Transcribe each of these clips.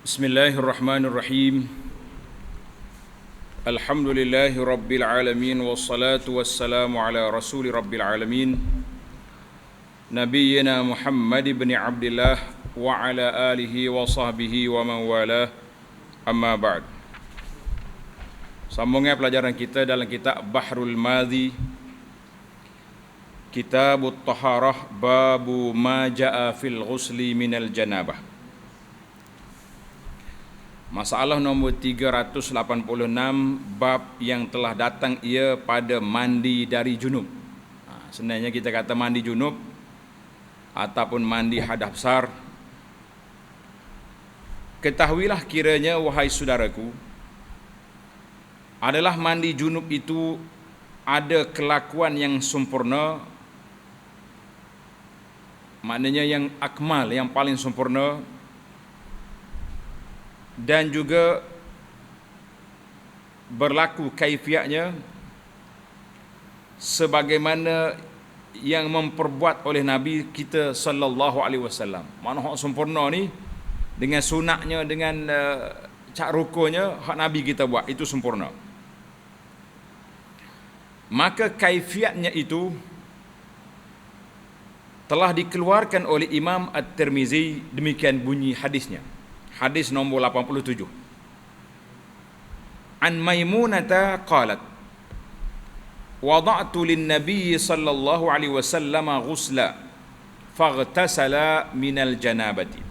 Bismillahirrahmanirrahim. Alhamdulillahi rabbil alamin wassalatu wassalamu ala rasuli rabbil alamin nabiyyina Muhammad ibn Abdullah wa ala alihi wa sahbihi wa man walah. Amma ba'd. Sambungnya pelajaran kita dalam kitab Bahrul Madhi, Kitabut Taharah, babu ma jaa fil ghusli minal janabah. Masalah nombor 386, bab yang telah datang ia pada mandi dari junub. Sebenarnya kita kata mandi junub ataupun mandi hadas besar. Ketahuilah kiranya wahai saudaraku, adalah mandi junub itu ada kelakuan yang sempurna, maknanya yang akmal, yang paling sempurna, dan juga berlaku kaifiatnya sebagaimana yang memperbuat oleh Nabi kita sallallahu alaihi wasallam. Mana hak sempurna ni dengan sunatnya, dengan cak rukunya, hak Nabi kita buat itu sempurna. Maka kaifiatnya itu telah dikeluarkan oleh Imam At-Tirmizi, demikian bunyi hadisnya. Hadis nombor 87. An Maimunata qalat wada'tu lin-nabiy sallallahu alaihi wasallam ghusla faghtasala minal janabati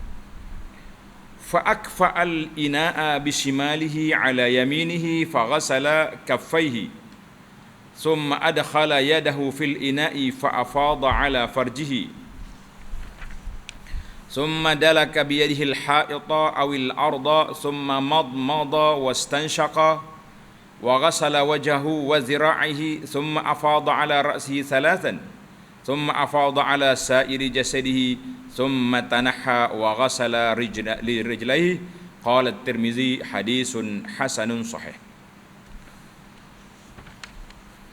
fa akfa al-ina'a bishimalihi ala yaminihi faghasala kaffayhi thumma adkhala yadahu fil ina'i fa afada ala farjihi ثم دلك بيده الحائط أو الأرض ثم مضمض واستنشق وغسل وجهه وذراعه ثم أفاض على رأسه ثلاثا ثم أفاض على سائر جسده ثم تنحى وغسل رجليه. قال الترمذي حديث حسن صحيح.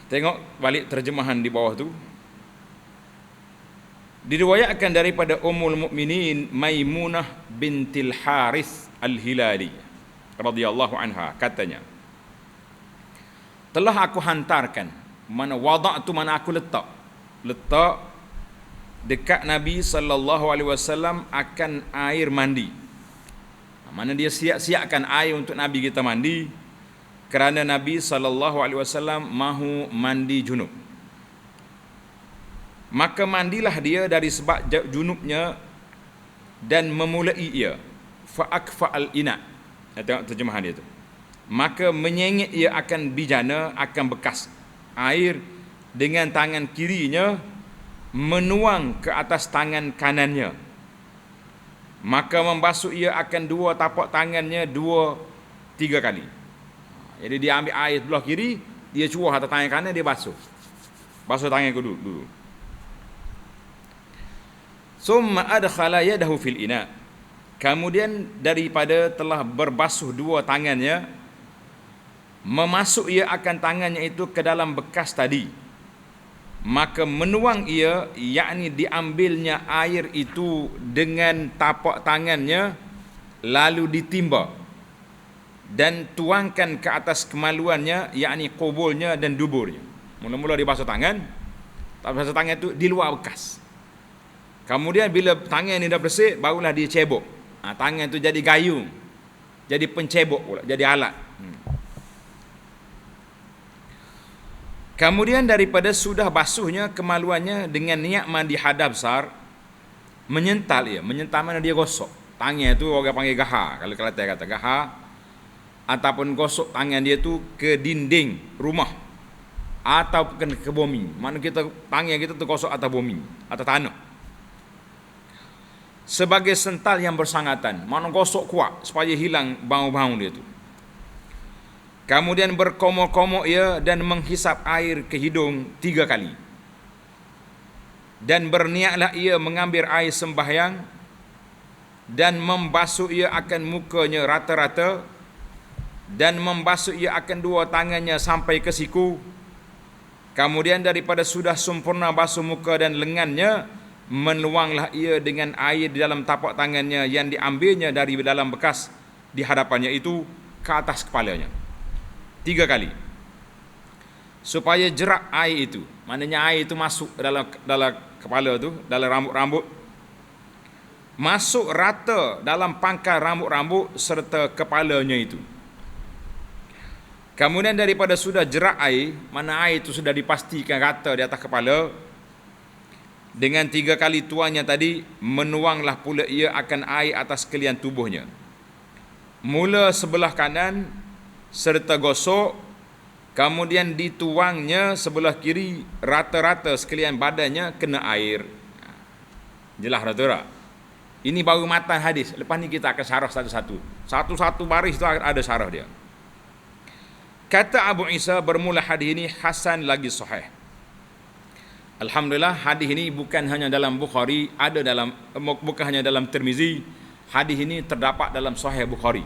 Tengok balik terjemahan di bawah tu. Diriwayatkan daripada Ummul Mukminin Maimunah bintil Harith Al-Hilali radhiyallahu anha, katanya, telah aku hantarkan, mana wada' tu mana aku letak dekat Nabi sallallahu alaihi wasallam akan air mandi. Mana dia siap-siapkan air untuk Nabi kita mandi, kerana Nabi sallallahu alaihi wasallam mahu mandi junub. Maka mandilah dia dari sebab junubnya dan memulai ia. Fa'akfa al-ina. Tengok terjemahan dia tu. Maka menyengit ia akan bijana, akan bekas air dengan tangan kirinya, menuang ke atas tangan kanannya. Maka membasuh ia akan dua tapak tangannya 2-3 kali. Jadi dia ambil air belah kiri, dia cuah atas tangan kanan, dia basuh tangan dulu. Summa adkhala yadahu fil ina. Kemudian daripada telah berbasuh dua tangannya, memasuk ia akan tangannya itu ke dalam bekas tadi. Maka menuang ia, yakni diambilnya air itu dengan tapak tangannya, lalu ditimba dan tuangkan ke atas kemaluannya, yakni kubulnya dan duburnya. Mula-mula dibasuh tangan, tak basuh tangan itu di luar bekas. Kemudian bila tangan ni dah bersih, barulah dia cebok. Tangan tu jadi gayung, jadi pencebok pula, jadi alat. Kemudian daripada sudah basuhnya kemaluannya dengan niat mandi hadas besar, menyental ia. Menyental mana dia gosok. Tangan tu orang panggil gaha, kalau Kelantan kata gaha, ataupun gosok tangan dia tu ke dinding rumah atau ke bumi. Mana kita tangan kita tu gosok atas bumi, atas tanah, sebagai sental yang bersangatan, mana gosok kuat supaya hilang bau-bau dia tu. Kemudian berkomok-komok ia dan menghisap air ke hidung 3 kali. Dan berniatlah ia mengambil air sembahyang dan membasuh ia akan mukanya rata-rata dan membasuh ia akan dua tangannya sampai ke siku. Kemudian daripada sudah sempurna basuh muka dan lengannya, menuanglah ia dengan air di dalam tapak tangannya yang diambilnya dari dalam bekas di hadapannya itu ke atas kepalanya 3 kali, supaya jerak air itu, maknanya air itu masuk dalam kepala tu, dalam rambut-rambut, masuk rata dalam pangkal rambut-rambut serta kepalanya itu. Kemudian daripada sudah jerak air, mana air itu sudah dipastikan rata di atas kepala, dengan 3 kali tuannya tadi, menuanglah pula ia akan air atas sekalian tubuhnya, mula sebelah kanan serta gosok, kemudian dituangnya sebelah kiri, rata-rata sekalian badannya kena air. Jelas tak? Ini baru matan hadis. Lepas ni kita akan syarah satu-satu. Satu-satu baris tu ada syarah dia. Kata Abu Isa, bermula hadis ini hasan lagi sahih. Alhamdulillah, hadis ini bukan hanya dalam Bukhari, bukan hanya dalam Tirmizi. Hadis ini terdapat dalam Sahih Bukhari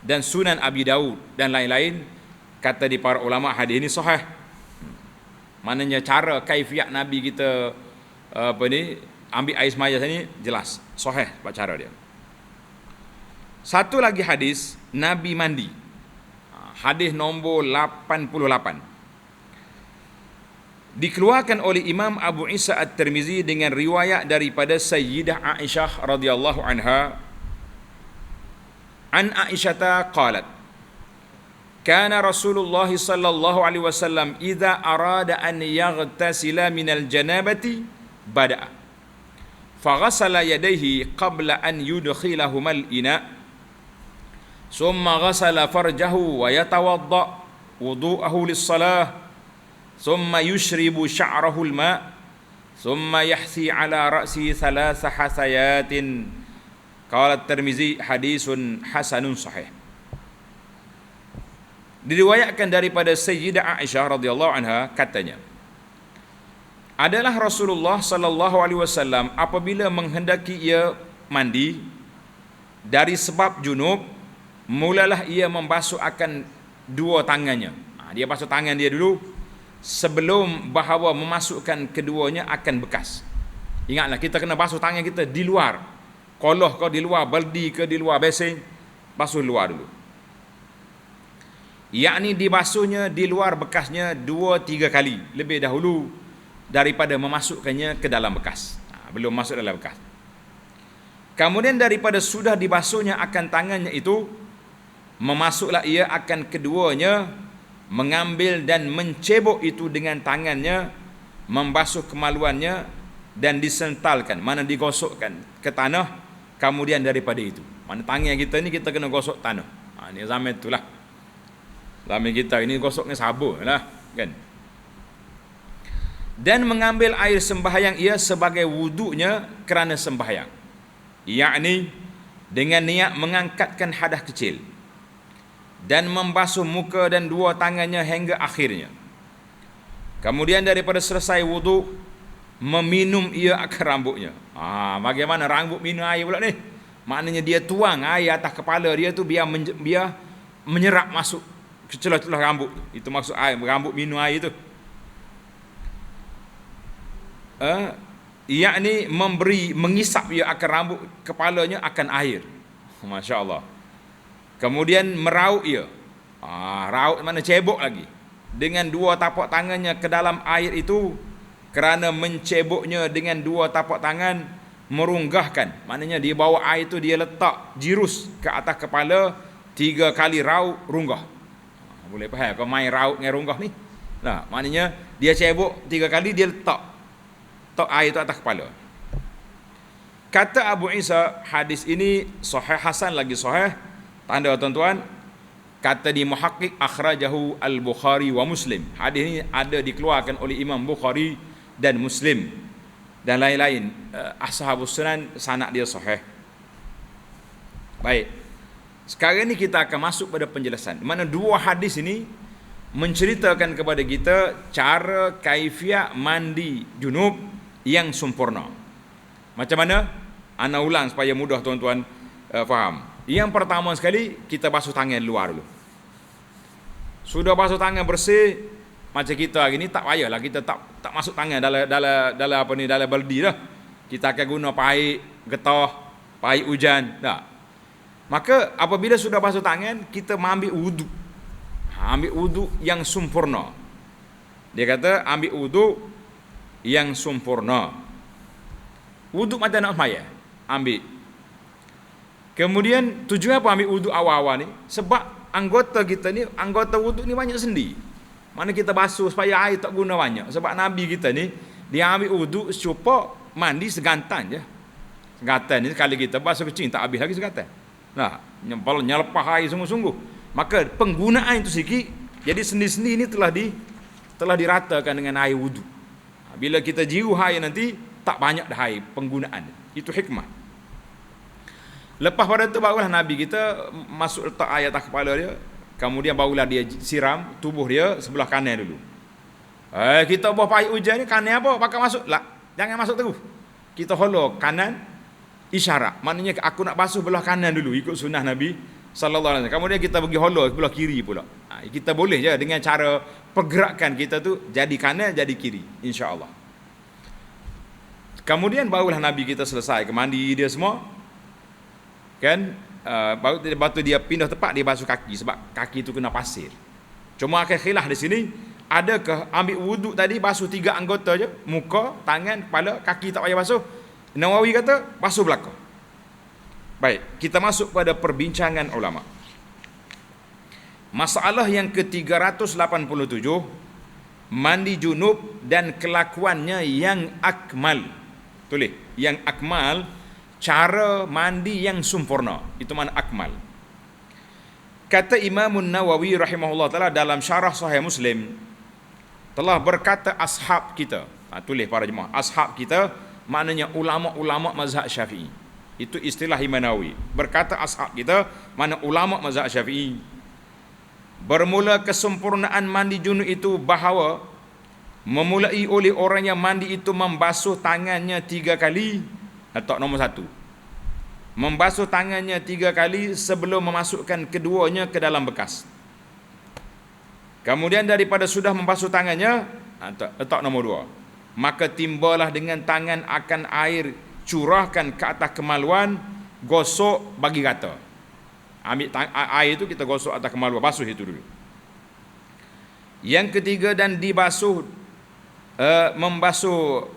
dan Sunan Abi Daud dan lain-lain. Kata di para ulama, hadis ini sahih. Maknanya cara kaifiat Nabi kita ambil air semaya ni jelas sahih cara dia. Satu lagi hadis Nabi mandi. Hadis nombor 88. Dikeluarkan oleh Imam Abu Isa At-Tirmizi dengan riwayat daripada Sayyidah Aisyah radhiyallahu anha. An Aisyah qalat, kana Rasulullah sallallahu alaihi wasallam idza arada an yaghtasila minal janabati bada'a faghasala yadayhi qabla an yudkhilahumal ina, thumma ghasala farjahu wa yatawadda wudu'ahu lis-salah, thumma yushribu sya'rahu al-ma', thumma yahsi ala ra'si thalatha hasayatin. Qala At-Tirmizi hadisun hasanun sahih. Diriwayatkan daripada Sayyidah Aisyah radhiyallahu anha, katanya, adalah Rasulullah sallallahu alaihi wasallam apabila menghendaki ia mandi dari sebab junub, mulalah ia membasuh akan 2 tangannya. Dia basuh tangan dia dulu sebelum bahawa memasukkan keduanya akan bekas. Ingatlah, kita kena basuh tangan kita di luar. Koloh kau di luar, baldi ke di luar besin, basuh luar dulu. Yakni dibasuhnya di luar bekasnya 2-3 kali lebih dahulu daripada memasukkannya ke dalam bekas. Belum masuk dalam bekas. Kemudian daripada sudah dibasuhnya akan tangannya itu, memasuklah ia akan keduanya, mengambil dan mencebok itu dengan tangannya, membasuh kemaluannya dan disentalkan, mana digosokkan ke tanah. Kemudian daripada itu, mana tangan kita ni kita kena gosok tanah. Ni zaman itulah. Zaman kita ini gosoknya sabun lah, kan? Dan mengambil air sembahyang ia sebagai wuduknya kerana sembahyang, yakni dengan niat mengangkatkan hadas kecil, dan membasuh muka dan 2 tangannya hingga akhirnya. Kemudian daripada selesai wuduk, meminum ia akan rambutnya. Bagaimana rambut minum air pula ni? Maknanya dia tuang air atas kepala dia tu biar menyerap masuk ke celah-celah rambut. Itu maksud air, rambut minum air tu. Yakni mengisap ia akan rambut kepalanya akan air. Masya Allah. Kemudian meraut ia. Raut mana cebok lagi. Dengan 2 tapak tangannya ke dalam air itu, kerana menceboknya dengan 2 tapak tangan, merunggahkan. Maknanya dia bawa air itu, dia letak jirus ke atas kepala, 3 kali raut runggah. Boleh faham kau main raut dengan runggah ni? Nah, maknanya dia cebok 3 kali, dia letak air itu atas kepala. Kata Abu Isa, hadis ini sahih hasan lagi sahih. Tanda tuan-tuan, kata di muhaqqiq akhrajahu al-Bukhari wa Muslim. Hadis ini ada dikeluarkan oleh Imam Bukhari dan Muslim dan lain-lain ashabus sunan, sanad dia sahih. Baik. Sekarang ni kita akan masuk pada penjelasan. Di mana 2 hadis ini menceritakan kepada kita cara kaifiat mandi junub yang sempurna. Macam mana? Ana ulang supaya mudah tuan-tuan faham. Yang pertama sekali, kita basuh tangan luar dulu. Sudah basuh tangan bersih, macam kita hari ni tak payahlah kita tak masuk tangan dalam baldi dah. Kita akan guna paip getah, paip hujan, tak. Maka apabila sudah basuh tangan, kita mengambil wudu. Ambil wudu yang sempurna. Dia kata ambil wudu yang sempurna. Wudu macam nak sembahyang, ambil. Kemudian tujuan apa ambil wudu awal-awal ni? Sebab anggota kita ni, anggota wudu ni banyak sendi. Mana kita basuh supaya air tak guna banyak. Sebab Nabi kita ni, dia ambil wudu supaya mandi segantan je. Segantan ni kalau kita basuh kecil tak habis lagi segantan. Nah, nyelepah air sungguh-sungguh. Maka penggunaan itu sikit, jadi sendi-sendi ini telah diratakan dengan air wudu. Bila kita jiru air nanti, tak banyak dah air penggunaan. Itu hikmah. Lepas pada itu barulah Nabi kita masuk letak air atas kepala dia, kemudian barulah dia siram tubuh dia sebelah kanan dulu. Kita buah pahit hujan ni kanan apa? Pakai masuk lah. Jangan masuk terus. Kita holok kanan, isyarat. Maknanya aku nak basuh belah kanan dulu, ikut sunnah Nabi sallallahu alaihi wasallam. Kemudian kita pergi holok belah kiri pula. Kita boleh je dengan cara pergerakan kita tu jadi kanan, jadi kiri, insya-Allah. Kemudian barulah Nabi kita selesai ke mandi dia semua. Kan? Baru dia pindah tempat dia basuh kaki sebab kaki itu kena pasir. Cuma akan khilaf di sini, adakah ambil wuduk tadi basuh 3 anggota je, muka, tangan, kepala, kaki tak payah basuh? Nawawi kata basuh belakang. Baik, kita masuk pada perbincangan ulama. Masalah yang ke-387, mandi junub dan kelakuannya yang akmal. Tulis, yang akmal, cara mandi yang sempurna. Itu mana akmal. Kata Imam Nawawi rahimahullah taala dalam syarah Sahih Muslim, telah berkata ashab kita. Tulis para jemaah, ashab kita maknanya ulama-ulama mazhab Syafi'i. Itu istilah Imam Nawawi. Berkata ashab kita, mana ulama mazhab Syafi'i. Bermula kesempurnaan mandi junub itu bahawa memulai oleh orang yang mandi itu membasuh tangannya 3 kali. Atau nombor 1, membasuh tangannya 3 kali sebelum memasukkan keduanya ke dalam bekas. Kemudian daripada sudah membasuh tangannya, letak nombor 2, maka timbalah dengan tangan akan air, curahkan ke atas kemaluan, gosok bagi rata. Ambil air itu kita gosok atas kemaluan, basuh itu dulu. Yang ketiga, dan dibasuh, membasuh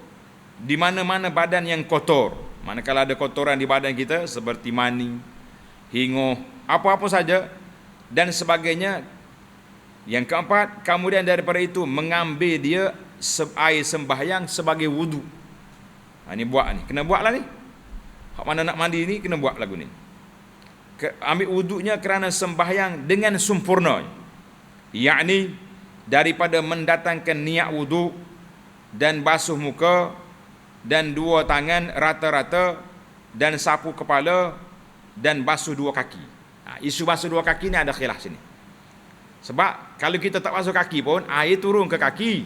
di mana-mana badan yang kotor. Manakala ada kotoran di badan kita seperti mani, hinguh, apa-apa saja dan sebagainya. Yang keempat, kemudian daripada itu mengambil dia air sembahyang sebagai wudu. Ini buat ni, kena buat lah ni. Hak mana nak mandi ni kena buat lagu ni. Ambil wudunya kerana sembahyang dengan sempurna. Yakni daripada mendatangkan niat wudu dan basuh muka dan 2 tangan rata-rata dan sapu kepala dan basuh 2 kaki. Isu basuh 2 kaki ni ada khilaf sini. Sebab kalau kita tak basuh kaki pun air turun ke kaki.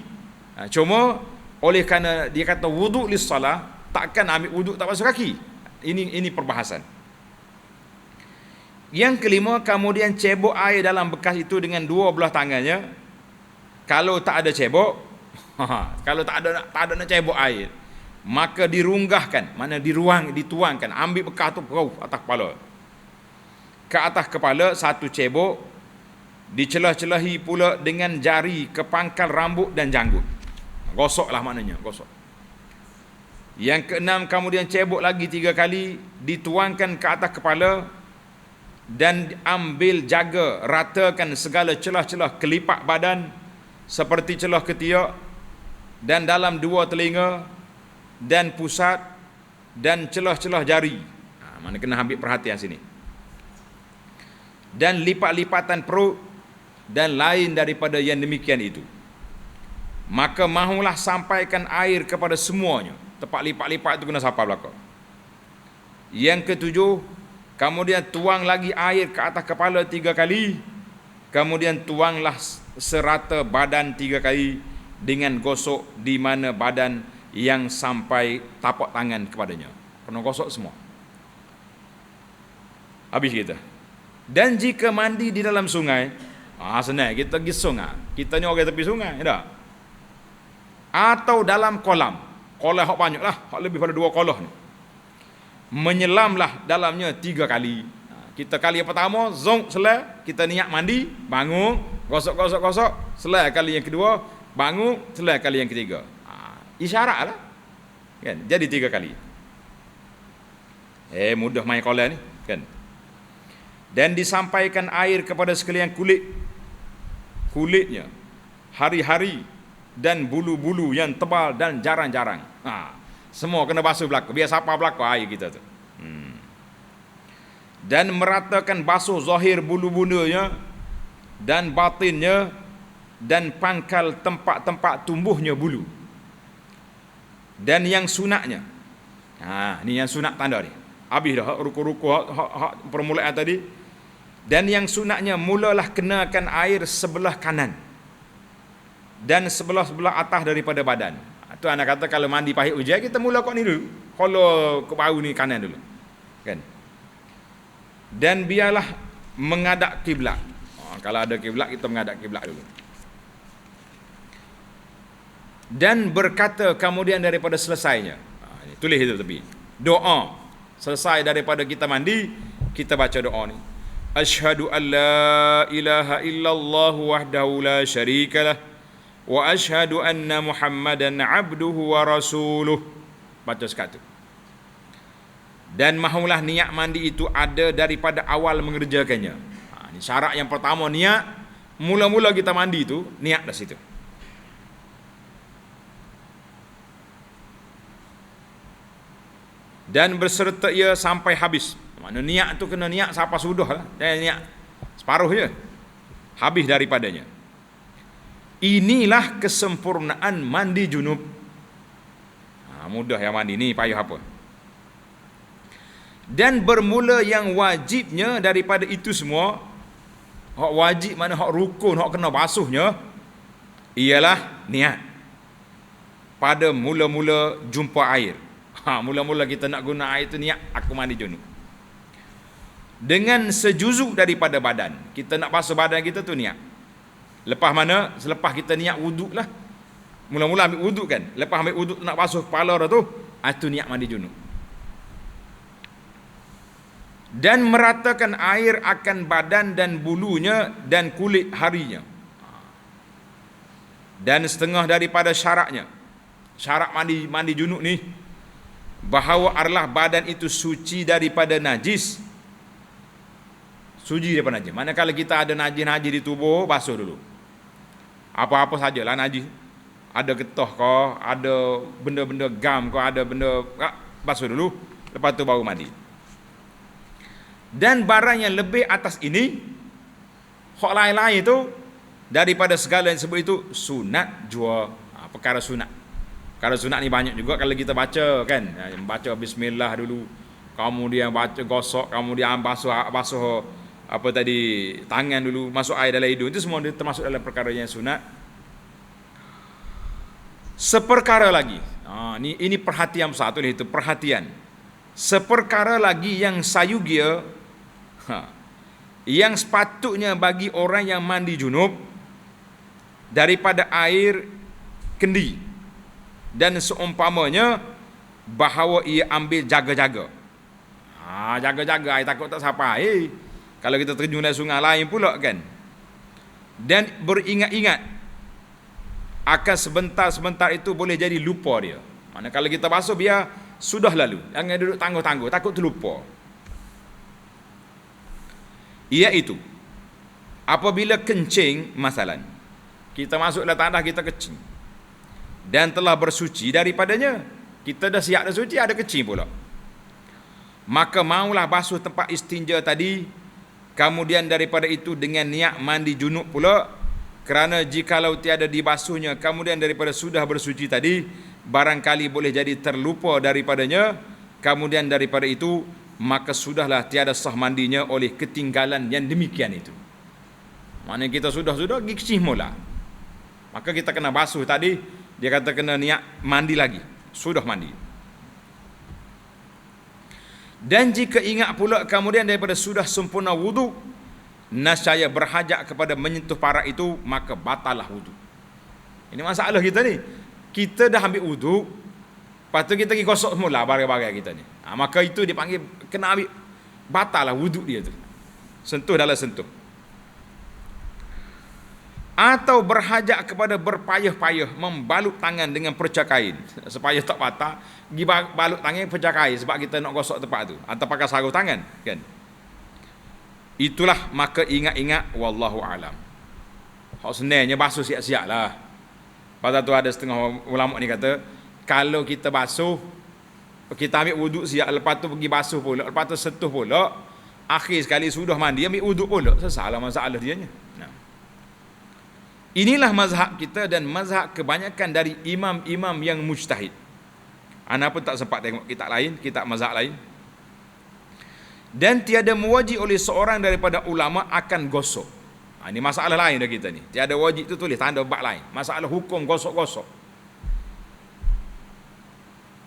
Cuma oleh kerana dia kata wuduk lis salah, takkan ambil wuduk tak basuh kaki. Ini perbahasan. Yang kelima, kemudian cebok air dalam bekas itu dengan 2 belah tangannya. Kalau tak ada cebok, kalau tak ada nak cebok air, maka dirunggahkan, mana dituangkan, ambil bekas tu atas kepala. Ke atas kepala 1 cebok, dicelah-celahi pula dengan jari ke pangkal rambut dan janggut. Gosoklah maknanya, gosok. Yang keenam, kemudian cebok lagi 3 kali, dituangkan ke atas kepala dan ambil jaga ratakan segala celah-celah kelipak badan seperti celah ketiak dan dalam 2 telinga dan pusat dan celah-celah jari. Mana kena ambil perhatian sini. Dan lipat-lipatan perut dan lain daripada yang demikian itu. Maka mahulah sampaikan air kepada semuanya. Tempat lipat-lipat itu kena sampai belakang. Yang ketujuh, kemudian tuang lagi air ke atas kepala 3 kali. Kemudian tuanglah serata badan 3 kali dengan gosok di mana badan yang sampai tapak tangan kepadanya. Kena gosok semua. Habis kita. Dan jika mandi di dalam sungai, senang kita pergi sungai. Kita ni orang tepi sungai, tak? Atau dalam kolam. Kolam hak banyak lah, hak lebih pada 2 kolam ni. Menyelamlah dalamnya 3 kali. Kita kali yang pertama, zong, selai, kita niat mandi, bangun, gosok, selai kali yang kedua, bangun, selai kali yang ketiga. Isyarat lah. Kan? Jadi 3 kali. Mudah main kola ni. Kan? Dan disampaikan air kepada sekalian kulitnya, hari-hari, dan bulu-bulu yang tebal dan jarang-jarang. Semua kena basuh belaka. Biar siapa belaka air kita tu. Dan meratakan basuh zahir bulu-bulunya dan batinnya dan pangkal tempat-tempat tumbuhnya bulu. Dan yang sunatnya, ni yang sunat tanda ni. Habis dah ruku-ruku permulaan tadi. Dan yang sunatnya, mulalah kenakan air sebelah kanan dan sebelah-sebelah atas daripada badan. Tu anak kata kalau mandi pahit hujan, kita mula kat ni dulu. Kalau ke bahu ni kanan dulu. Kan? Dan biarlah menghadap kiblat. Kalau ada kiblat, kita menghadap kiblat dulu. Dan berkata kemudian daripada selesainya, tulis itu tepi, doa selesai daripada kita mandi, kita baca doa ni. Asyhadu an la ilaha illallah wahdahu la syarikalah wa asyhadu anna Muhammadan abduhu wa rasuluh. Baca sekatu. Dan mahulah niat mandi itu ada daripada awal mengerjakannya. Ini syarat yang pertama, niat. Mula-mula kita mandi itu niat dah situ. Dan berserta ia sampai habis. Mana niat tu kena niat sampai sudah lah. Jangan niat separuh je. Habis daripadanya. Inilah kesempurnaan mandi junub. Mudah yang mandi ni, payah apa. Dan bermula yang wajibnya daripada itu semua. Hak wajib mana hak rukun, hak kena basuhnya, ialah niat. Pada mula-mula jumpa air. Mula-mula kita nak guna air itu niat, aku mandi junub. Dengan sejuzuk daripada badan. Kita nak basuh badan kita tu niat. Lepas mana? Selepas kita niat wuduk lah. Mula-mula ambil wuduk kan. Lepas ambil wuduk nak basuh kepala dah tu, itu niat mandi junub. Dan meratakan air akan badan dan bulunya dan kulit harinya. Dan setengah daripada syaratnya, syarat mandi junub ni, bahawa adalah badan itu suci daripada najis. Suci daripada najis. Manakala kita ada najis-najis di tubuh, basuh dulu. Apa-apa sajalah najis. Ada getah kau, ada benda-benda gam kau, ada benda, basuh dulu. Lepas tu baru mandi. Dan barang yang lebih atas ini, hak lain-lain itu, daripada segala yang sebut itu, sunat jua. Perkara sunat. Perkara sunat ni banyak juga kalau kita baca kan. Baca bismillah dulu, kemudian baca gosok, kemudian basuh apa tadi, tangan dulu, masuk air dalam hidung. Itu semua termasuk dalam perkara yang sunat. Seperkara lagi. Ini perhatian satu ni, itu perhatian. Seperkara lagi yang sayugia, yang sepatutnya bagi orang yang mandi junub daripada air kendi dan seumpamanya, bahawa ia ambil jaga-jaga. Jaga-jaga, air takut tak sampai. Kalau kita terjun dari sungai lain pula kan. Dan beringat-ingat akan sebentar-sebentar itu boleh jadi lupa dia. Mana kalau kita basuh biar sudah lalu, jangan duduk tangguh-tangguh, takut terlupa. Iaitu apabila kencing, masalan kita masuk dalam tanah, kita kencing dan telah bersuci daripadanya, kita dah siap dah suci, ada kencing pula, maka maulah basuh tempat istinja tadi, kemudian daripada itu dengan niat mandi junub pula, kerana jikalau tiada dibasuhnya kemudian daripada sudah bersuci tadi, barangkali boleh jadi terlupa daripadanya, kemudian daripada itu maka sudahlah tiada sah mandinya oleh ketinggalan yang demikian itu. Maknanya kita sudah gigih mula, maka kita kena basuh tadi. Dia kata kena niat mandi lagi, sudah mandi. Dan jika ingat pula kemudian daripada sudah sempurna wuduk, nascaya berhajat kepada menyentuh parak itu, maka batalah wuduk. Ini masalah kita ni. Kita dah ambil wuduk, lepas tu kita pergi gosok semula bagai-bagai kita ni. Maka itu dipanggil kena ambil batal lah wuduk dia tu. Sentuh dalam sentuh. Atau berhajat kepada berpayah-payah membalut tangan dengan perca kain supaya tak patah, pergi balut tangan perca kain sebab kita nak gosok tempat tu, atau pakai sarung tangan kan. Itulah maka ingat-ingat wallahu alam. Hak senangnya basuh siap-siap lah. Pasal tu ada setengah ulama ni kata, kalau kita basuh, kita ambil wuduk siap, lepas tu pergi basuh pula, lepas tu sentuh pula, akhir sekali sudah mandi ambil wuduk pula, sesalah masalah dia nya. Inilah mazhab kita dan mazhab kebanyakan dari imam-imam yang mujtahid. Ana pun tak sempat tengok kitab lain, kitab mazhab lain. Dan tiada mewajib oleh seorang daripada ulama akan gosok. Ini masalah lain dah kita ni. Tiada wajib tu tulis tanda bab lain. Masalah hukum gosok-gosok.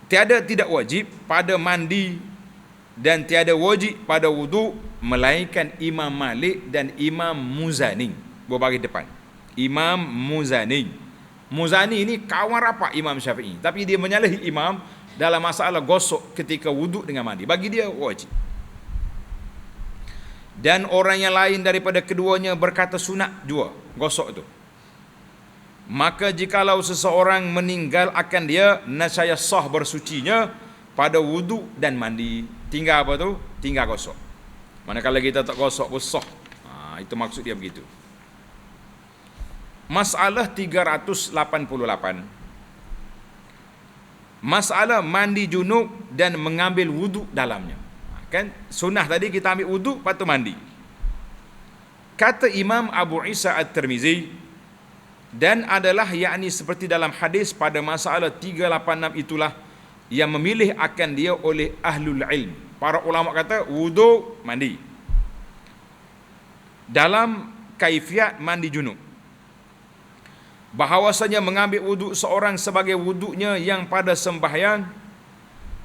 Tidak wajib pada mandi dan tiada wajib pada wuduk melainkan Imam Malik dan Imam Muzani berbaris depan. Imam Muzani. Muzani ini kawan rapat Imam Syafi'i, tapi dia menyalahi imam dalam masalah gosok ketika wuduk dengan mandi. Bagi dia wajib. Dan orang yang lain daripada keduanya berkata sunat jua gosok itu. Maka jikalau seseorang meninggal akan dia nasaya sah bersucinya pada wuduk dan mandi. Tinggal apa tu? Tinggal gosok. Manakala kita tak gosok pun sah. Itu maksud dia begitu. Masalah 388. Masalah mandi junub dan mengambil wuduk dalamnya. Kan sunnah tadi kita ambil wuduk lepas tu mandi. Kata Imam Abu Isa At-Tirmizi, dan adalah yakni seperti dalam hadis pada masalah 386 itulah yang memilih akan dia oleh ahlul ilm. Para ulama kata wuduk mandi. Dalam kaifiat mandi junub, bahawasanya mengambil wuduk seorang sebagai wuduknya yang pada sembahyang,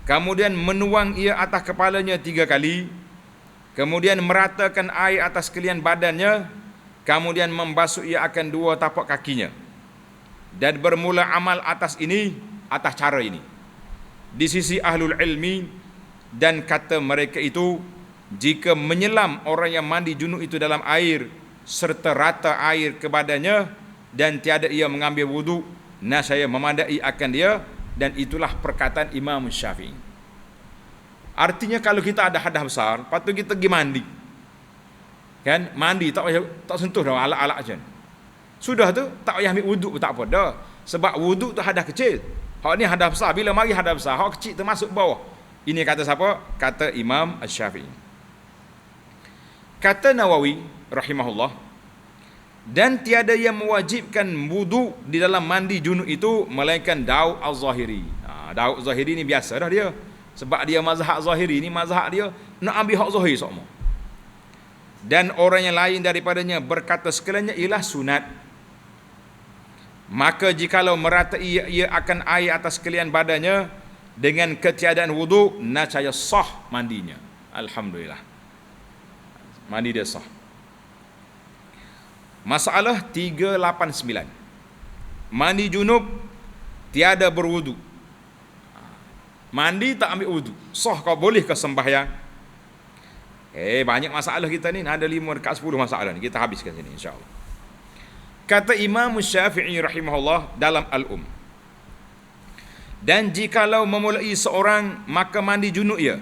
kemudian menuang ia atas kepalanya 3 kali, kemudian meratakan air atas sekalian badannya, kemudian membasuh ia akan 2 tapak kakinya, dan bermula amal atas cara ini di sisi ahlul ilmi. Dan kata mereka itu, jika menyelam orang yang mandi junub itu dalam air serta rata air ke badannya dan tiada ia mengambil wuduk, nasaya memadai akan dia. Dan itulah perkataan Imam Syafi'i. Artinya kalau kita ada hadas besar, lepas tu kita pergi mandi, kan, mandi tak sentuh dah alat-alat macam. Sudah tu tak payah ambil wuduk pun tak apa dah. Sebab wuduk tu hadas kecil. Hak ni hadas besar. Bila mari hadas besar, hak kecil termasuk bawah. Ini kata siapa? Kata Imam Asy-Syafi'i. Kata Nawawi rahimahullah, dan tiada yang mewajibkan wuduk di dalam mandi junub itu melainkan Daud Az-Zahiri. Daud Az-Zahiri ni biasa dah dia. Sebab dia mazhab Zahiri ni, mazhab dia nak ambil hak zahir semua. Dan orang yang lain daripadanya berkata sekaliannya ialah sunat. Maka jikalau meratai ia akan air atas sekalian badannya dengan ketiadaan wuduk, nascaya sah mandinya. Alhamdulillah, mandi dia sah. Masalah 389. Mandi junub tiada berwuduk. Mandi tak ambil wuduk, sah kau boleh ke sembahyang? Banyak masalah kita ni, ada 5 dekat 10 masalah ni. Kita habiskan sini insya-Allah. Kata Imam Syafi'i rahimahullah dalam Al-Um, dan jikalau memulai seorang maka mandi junub ia,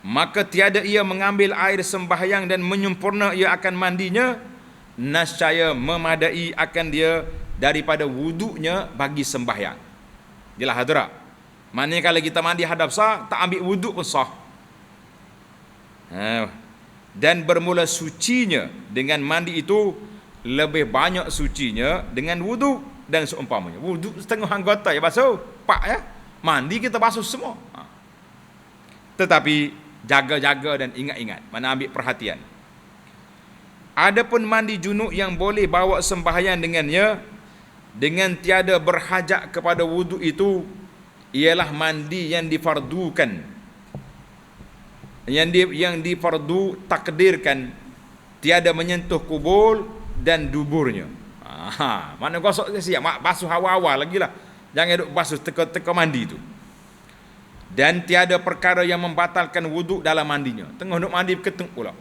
maka tiada ia mengambil air sembahyang dan menyempurna ia akan mandinya, nascaya memadai akan dia daripada wuduknya bagi sembahyang. Jelas hadirat. Maknanya kalau kita mandi hadas besar, tak ambil wuduk pun sah. Dan bermula sucinya dengan mandi itu lebih banyak sucinya dengan wuduk dan seumpamanya. Wuduk setengah anggota ya basuh, pak ya. Mandi kita basuh semua. Tetapi jaga-jaga dan ingat-ingat, mana ambil perhatian. Adapun mandi junub yang boleh bawa sembahyang dengannya dengan tiada berhajat kepada wuduk itu ialah mandi yang difardukan, yang difardu takdirkan, tiada menyentuh kubul dan duburnya. Mana gosok siap, basuh awal-awal lagi lah. Jangan duk basuh teka-teka mandi tu. Dan tiada perkara yang membatalkan wuduk dalam mandinya. Tengah duk mandi keteng pula.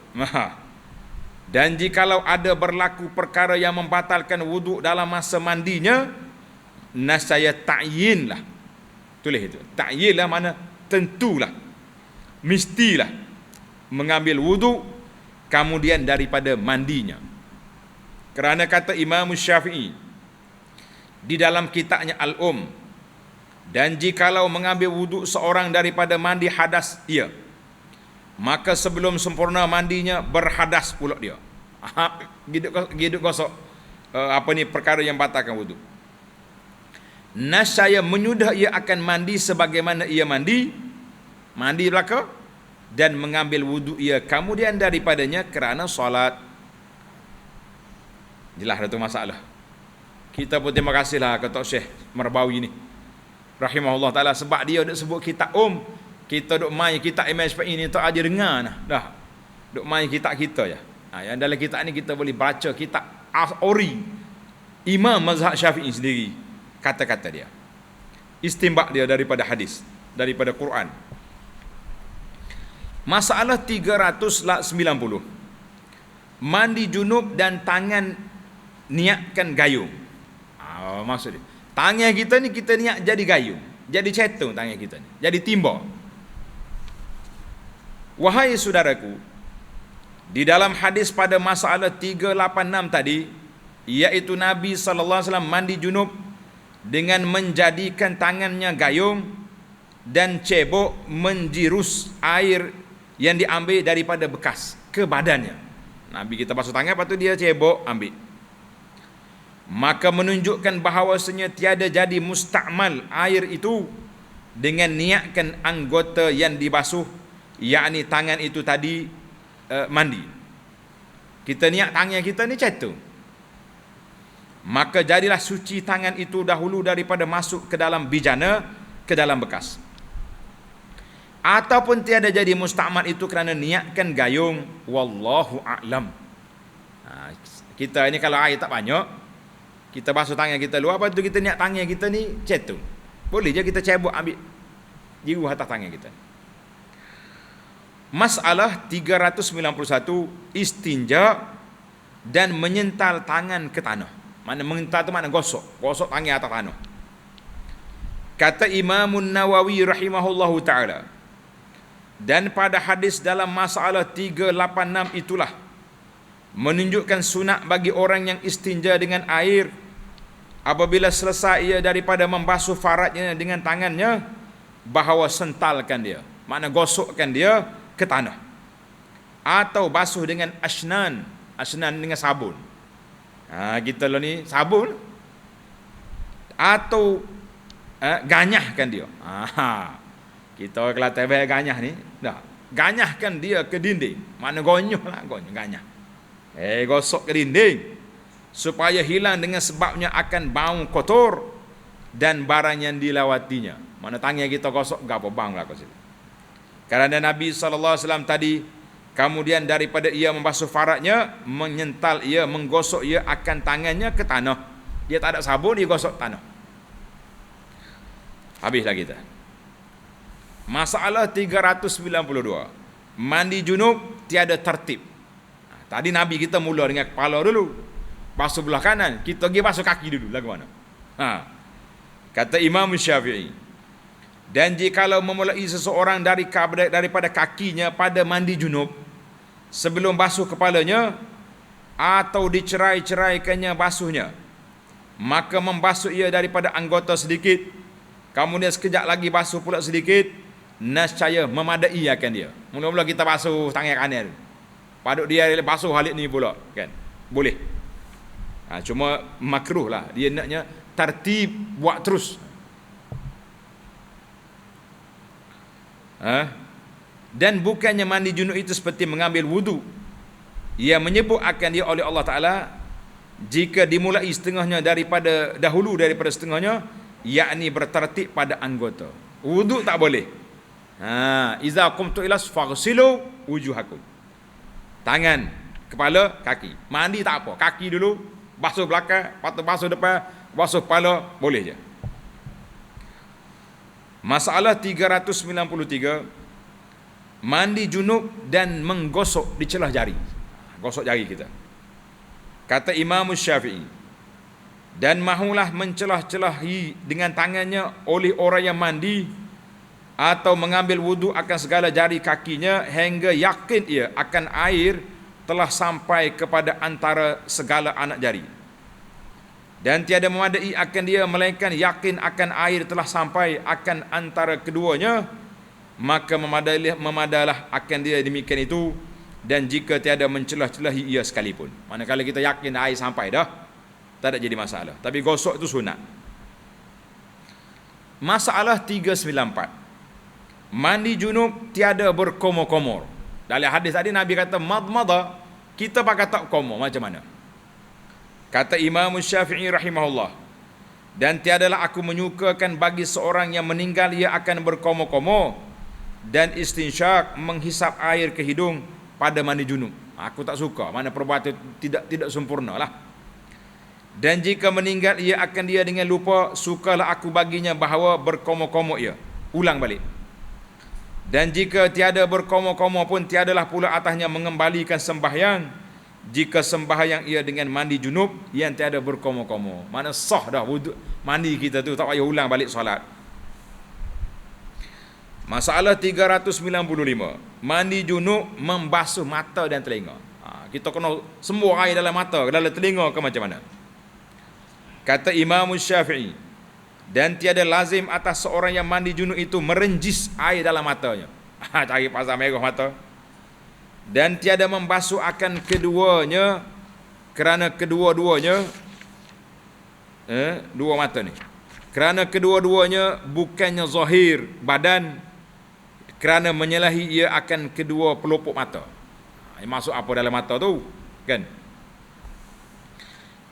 Dan jikalau ada berlaku perkara yang membatalkan wuduk dalam masa mandinya, nasaya ta'yin lah. Tulis itu. Ta'yin lah mana tentulah, mestilah mengambil wuduk kemudian daripada mandinya. Kerana kata Imam Syafi'i di dalam kitabnya Al-Um, dan jikalau mengambil wuduk seorang daripada mandi hadas ia, maka sebelum sempurna mandinya berhadas pula dia. Giduk gosok perkara yang batalkan wuduk. Nasaya menyudah ia akan mandi sebagaimana ia mandi belaka, dan mengambil wuduk ia kemudian daripadanya kerana solat. Jelas itu masalah. Kita pun terima kasihlah kepada Syekh Marbawi ni, rahimahullah ta'ala, sebab dia duk sebut kitab kita duk main kitab MSPI ni tak aja dengar dah. Duk main kitab kita je. Yang dalam kitab ni kita boleh baca kitab ori Imam Mazhab Syafi'i sendiri, kata-kata dia, istimbak dia daripada hadis, daripada Quran. Masalah 390. Mandi junub dan tangan niatkan gayung. Maksud dia, tangan kita ni kita niat jadi gayung, jadi cetung tangan kita ni, jadi timba. Wahai saudaraku, di dalam hadis pada masalah 386 tadi, iaitu Nabi SAW mandi junub dengan menjadikan tangannya gayung dan cebok menjirus air yang diambil daripada bekas ke badannya. Nabi kita basuh tangan, lepas tu dia cebok ambil. Maka menunjukkan bahawasanya tiada jadi mustakmal air itu dengan niatkan anggota yang dibasuh, yakni tangan itu tadi mandi. Kita niat tangan kita ni cetung, maka jadilah suci tangan itu dahulu daripada masuk ke dalam bijana, ke dalam bekas. Ataupun tiada jadi mustakmal itu kerana niatkan gayung, wallahu a'lam. Kita ni kalau air tak banyak, kita basuh tangan kita luar, lepas tu kita niat tangan kita ni cetung, boleh je kita cebok ambil jiru atas tangan kita. Masalah 391, istinja dan menyental tangan ke tanah. Mana menyental tu mana gosok tangan atas tanah. Kata Imam Nawawi rahimahullahu ta'ala, dan pada hadis dalam masalah 386 itulah menunjukkan sunat bagi orang yang istinja dengan air, apabila selesai ia daripada membasuh faradnya dengan tangannya, bahawa sentalkan dia, makna gosokkan dia ke tanah, atau basuh dengan asnan dengan sabun. Kita lah ni sabun, atau ganyahkan dia. Kita kalau tebel ganyah ni dah, ganyahkan dia ke dinding, makna gonyoh ganyah. Gosok ke dinding supaya hilang dengan sebabnya akan bau kotor dan barang yang dilawatinya. Mana tangan kita gosok gapo bang lah kat situ. Kerana Nabi SAW tadi kemudian daripada ia membasuh faradnya, menyental ia, menggosok ia akan tangannya ke tanah. Dia tak ada sabun, dia gosok tanah. Habislah kita. Masalah 392. Mandi junub tiada tertib. Tadi Nabi kita mula dengan kepala dulu, basuh belah kanan, kita pergi basuh kaki dulu lagu mana. Kata Imam Syafi'i, dan jikalau memulai seseorang daripada kakinya pada mandi junub sebelum basuh kepalanya, atau dicerai-ceraikannya basuhnya, maka membasuh ia daripada anggota sedikit, kemudian sekejap lagi basuh pula sedikit, nescaya memadai akan dia. Mula-mula kita basuh tangan kanan, paduk dia basuh halik ni pula, kan? Boleh. Cuma makruh lah, dia naknya tertib buat terus. Dan bukannya mandi junub itu seperti mengambil wudu. Ia menyebut akan dia oleh Allah Ta'ala, jika dimulai setengahnya daripada dahulu daripada setengahnya, yakni bertertib pada anggota. Wudu tak boleh. Iza qumtu ila faghsilu wujuhakum. Tangan, kepala, kaki. Mandi tak apa, kaki dulu, basuh belakang, lepas tu basuh depan, basuh kepala, boleh je. Masalah 393, mandi junub dan menggosok di celah jari. Gosok jari kita. Kata Imam Syafi'i, dan mahulah mencelah-celahi dengan tangannya oleh orang yang mandi atau mengambil wudu akan segala jari kakinya hingga yakin ia akan air telah sampai kepada antara segala anak jari. Dan tiada memadai akan dia melainkan yakin akan air telah sampai akan antara keduanya, maka memadalah akan dia demikian itu. Dan jika tiada mencelah-celahi ia sekalipun, manakala kita yakin air sampai dah, tak ada jadi masalah. Tapi gosok itu sunat. Masalah 394, mandi junub tiada berkomor-komor. Dalam hadis tadi Nabi kata madmada, kita pakai tak komor, macam mana? Kata Imam Syafi'i rahimahullah, dan tiadalah aku menyukakan bagi seorang yang meninggal ia akan berkomor-komor dan istinsyak menghisap air ke hidung pada mandi junub. Aku tak suka, mana perbuatan tidak sempurna lah. Dan jika meninggal ia akan dia dengan lupa, sukalah aku baginya bahawa berkomor-komor ia. Ulang balik. Dan jika tiada berkomor-komor pun tiadalah pula atasnya mengembalikan sembahyang jika sembahyang ia dengan mandi junub yang tiada berkomor-komor. Mana sah dah wuduk mandi kita tu, tak payah ulang balik solat. Masalah 395, mandi junub membasuh mata dan telinga. Kita kena semua air dalam mata, dalam telinga ke macam mana? Kata Imam Syafi'i, dan tiada lazim atas seorang yang mandi junub itu merenjis air dalam matanya. Cari pasal merah mata. Dan tiada membasuh akan keduanya, kerana kedua-duanya dua mata ni, kerana kedua-duanya bukannya zahir badan, kerana menyalahi ia akan kedua pelupuk mata. Masuk apa dalam mata tu kan?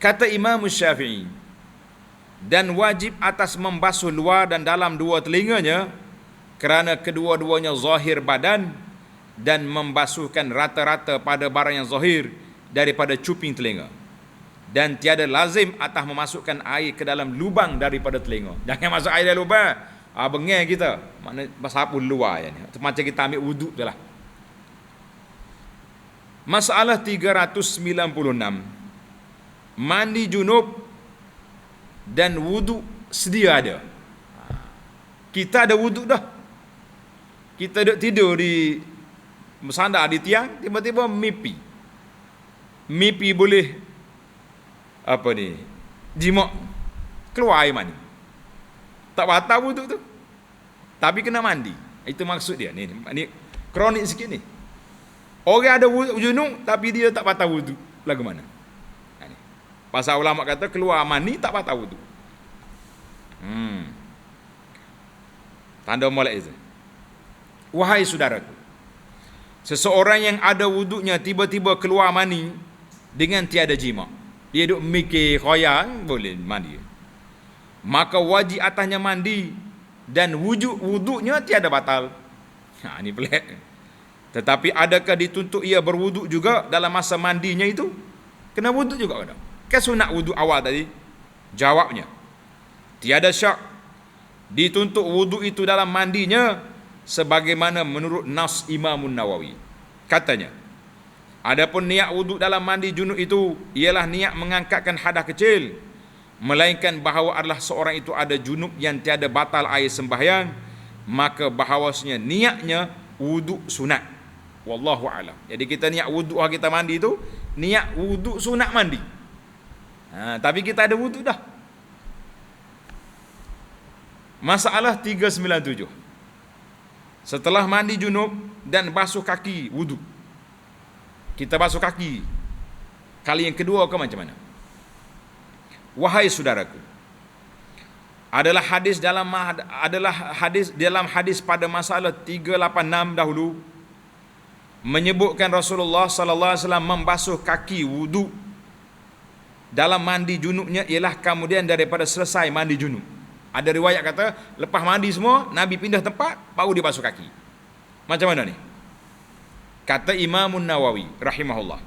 Kata Imam Syafi'i, dan wajib atas membasuh luar dan dalam dua telinganya, kerana kedua-duanya zahir badan, dan membasuhkan rata-rata pada barang yang zahir daripada cuping telinga. Dan tiada lazim atas memasukkan air ke dalam lubang daripada telinga. Jangan masuk air dalam lubang, bengai kita, mana sapu luar yani. Macam kita ambil wuduk je lah. Masalah 396, mandi junub dan wuduk sedia ada. Kita ada wuduk dah, kita duduk tidur di bersandar di tiang, tiba-tiba mimpi boleh apa ni, jimat, keluar air mani, tak batal wuduk tu, tapi kena mandi. Itu maksud dia ni kronik sikit ni. Orang ada junub tapi dia tak batal wuduk, lagu mana? Pasal ulama kata keluar mani tak batal wuduk. Tanda molek itu. Wahai saudaraku, seseorang yang ada wuduknya tiba-tiba keluar mani dengan tiada jima, dia duk mikir khoyang boleh mandi, maka wajib atasnya mandi dan wuduknya tiada batal. Ini pelik. Tetapi adakah dituntut ia berwuduk juga dalam masa mandinya itu? Kena wuduk juga kan? Kan sunat wuduk awal tadi. Jawabnya, tiada syak dituntut wuduk itu dalam mandinya, sebagaimana menurut nas Imam Nawawi. Katanya, adapun niat wuduk dalam mandi junub itu ialah niat mengangkatkan hadas kecil, melainkan bahawa adalah seorang itu ada junub yang tiada batal air sembahyang, maka bahawasanya niatnya wuduk sunat. Wallahu a'lam. Jadi kita niat wuduk kita mandi itu niat wuduk sunat mandi. Tapi kita ada wuduk dah. Masalah 397, setelah mandi junub dan basuh kaki wuduk, kita basuh kaki kali yang kedua ke macam mana? Wahai saudaraku, adalah hadis dalam hadis pada masalah 386 dahulu menyebutkan Rasulullah sallallahu alaihi wasallam membasuh kaki wuduk dalam mandi junubnya ialah kemudian daripada selesai mandi junub. Ada riwayat kata lepas mandi semua Nabi pindah tempat baru dia basuh kaki. Macam mana ni? Kata Imam Nawawi rahimahullah,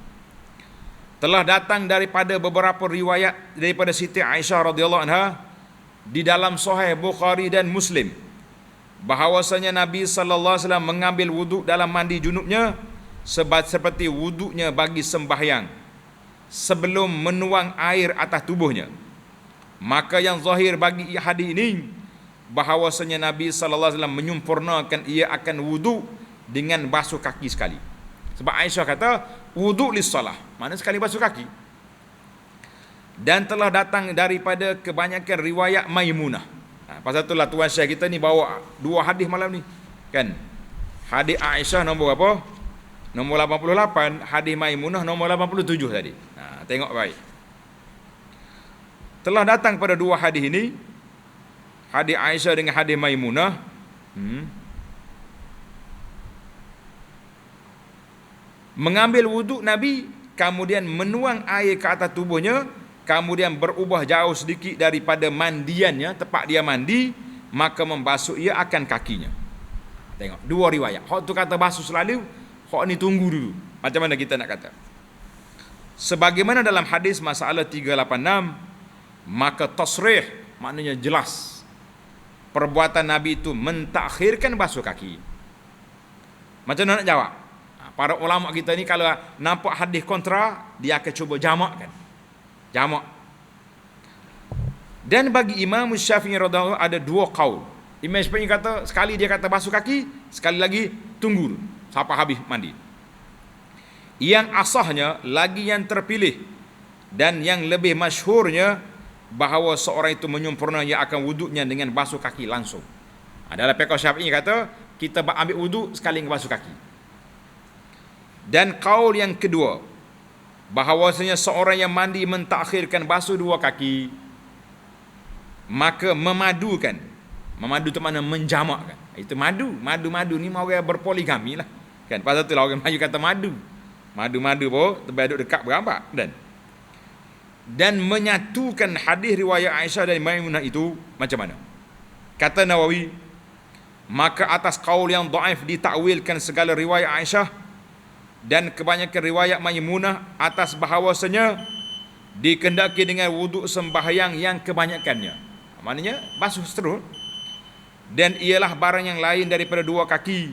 telah datang daripada beberapa riwayat daripada Siti Aisyah radhiyallahu anha di dalam Sahih Bukhari dan Muslim bahawasanya Nabi sallallahu alaihi wasallam mengambil wuduk dalam mandi junubnya seperti wuduknya bagi sembahyang sebelum menuang air atas tubuhnya. Maka yang zahir bagi hadis ini bahawasanya Nabi sallallahu alaihi wasallam menyempurnakan ia akan wuduk dengan basuh kaki sekali. Sebab Aisyah kata wuduk lis-salah, mana sekali basuh kaki. Dan telah datang daripada kebanyakan riwayat Maimunah. Pasal itulah tuan Syekh kita ni bawa dua hadis malam ni, kan? Hadis Aisyah nombor apa? Nombor 88, hadis Maimunah nombor 87 tadi. Tengok baik. Telah datang pada dua hadis ini, hadis Aisyah dengan hadis Maimunah, mengambil wuduk Nabi, kemudian menuang air ke atas tubuhnya, kemudian berubah jauh sedikit daripada mandiannya, tempat dia mandi, maka membasuh ia akan kakinya. Tengok, dua riwayat. Hak tu kata basuh selalu, hak ni tunggu dulu. Macam mana kita nak kata? Sebagaimana dalam hadis masalah 386, maka tasrih, maknanya jelas, perbuatan Nabi itu mentakhirkan basuh kaki. Macam mana nak jawab? Para ulama kita ni kalau nampak hadis kontra, dia akan cuba jamakkan. Jamak. Dan bagi Imam Syafi'i radhiyallahu ada dua qaul. Imam Syafi'i kata sekali dia kata basuh kaki, sekali lagi tunggu sampai habis mandi. Yang asahnya lagi yang terpilih dan yang lebih masyhurnya bahawa seorang itu menyempurna ia akan wuduknya dengan basuh kaki langsung. Adalah fiqh Syafi'i kata kita ambil wuduk sekali basuh kaki. Dan qaul yang kedua, bahawasanya seorang yang mandi mentakhirkan basuh dua kaki, maka memadukan. Memadu tu mana menjamakkan. Itu madu ni orang berpoligami lah. Kan pasal itulah orang Melayu kata madu. Madu pun terduduk dekat berambak dan menyatukan hadis riwayat Aisyah dan Maimunah itu macam mana? Kata Nawawi, maka atas qaul yang dhaif ditakwilkan segala riwayat Aisyah dan kebanyakan riwayat Maimunah atas bahawasanya dikendaki dengan wuduk sembahyang yang kebanyakannya, maknanya basuh terus, dan ialah barang yang lain daripada dua kaki,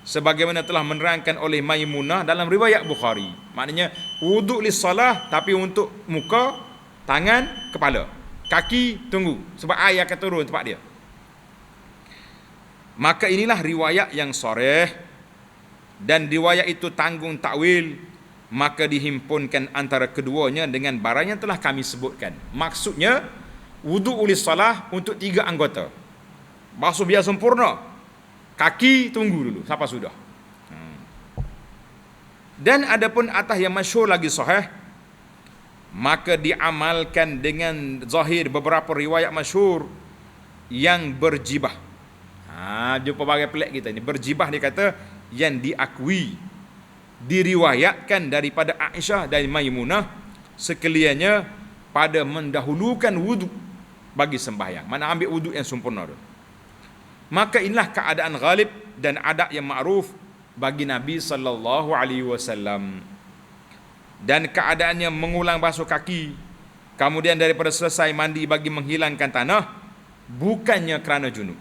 sebagaimana telah menerangkan oleh Maimunah dalam riwayat Bukhari. Maknanya wuduk lis-salah tapi untuk muka, tangan, kepala. Kaki tunggu sebab air akan turun tempat dia. Maka inilah riwayat yang sharih, dan riwayat itu tanggung takwil, maka dihimpunkan antara keduanya dengan barang yang telah kami sebutkan. Maksudnya wuduk lis-salah untuk tiga anggota. Basuh biar sempurna, kaki tunggu dulu sampai sudah. Dan adapun atas yang masyhur lagi sahih, maka diamalkan dengan zahir beberapa riwayat masyhur yang berjibah. Jumpa bagai pelik kita ni. Berjibah dia kata yang diakui, diriwayatkan daripada Aisyah dan Maimunah sekaliannya pada mendahulukan wuduk bagi sembahyang. Mana ambil wuduk yang sempurna tu. Maka inilah keadaan ghalib dan adab yang ma'ruf bagi Nabi sallallahu alaihi wasallam. Dan keadaannya mengulang basuh kaki kemudian daripada selesai mandi bagi menghilangkan tanah, bukannya kerana junub.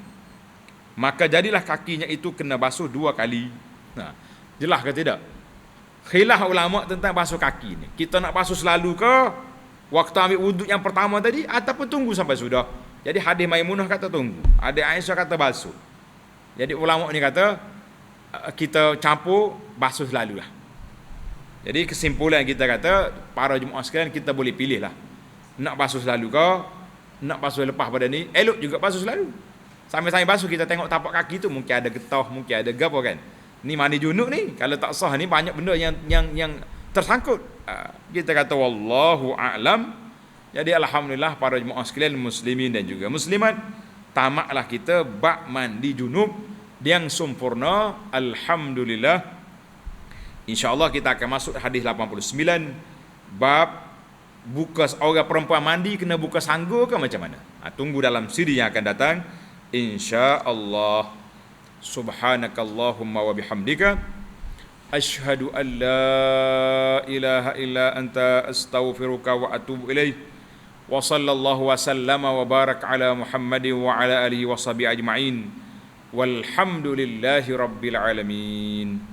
Maka jadilah kakinya itu kena basuh dua kali. Jelas ke tidak? Khilaf ulama tentang basuh kaki ni. Kita nak basuh selalu ke waktu ambil wuduk yang pertama tadi, ataupun tunggu sampai sudah? Jadi hadis Maimunah kata tunggu, hadis Aisyah kata basuh. Jadi ulama ni kata kita campur basuh selalulah. Jadi kesimpulan kita kata para jemaah sekalian, kita boleh pilih lah, nak basuh selalu ke nak basuh lepas pada ni. Elok juga basuh selalu. Sambil-sambil basuh kita tengok tapak kaki tu mungkin ada getah, mungkin ada gapo kan. Ni mandi junub ni, kalau tak sah ni banyak benda yang tersangkut. Kita kata wallahu a'lam. Jadi alhamdulillah para jemaah sekalian muslimin dan juga muslimat, tamatlah kita bab mandi junub yang sempurna, alhamdulillah. InsyaAllah kita akan masuk hadis 89, bab buka orang perempuan mandi kena buka sanggur ke macam mana. Tunggu dalam siri yang akan datang insya-Allah. Subhanakallahumma wa bihamdika asyhadu an la ilaha illa anta astaghfiruka wa atubu ilaik. Wa sallallahu wa sallama wa barak ala Muhammadin wa ala alihi wa sahbihi ajma'in. walhamdulillahi rabbil alamin.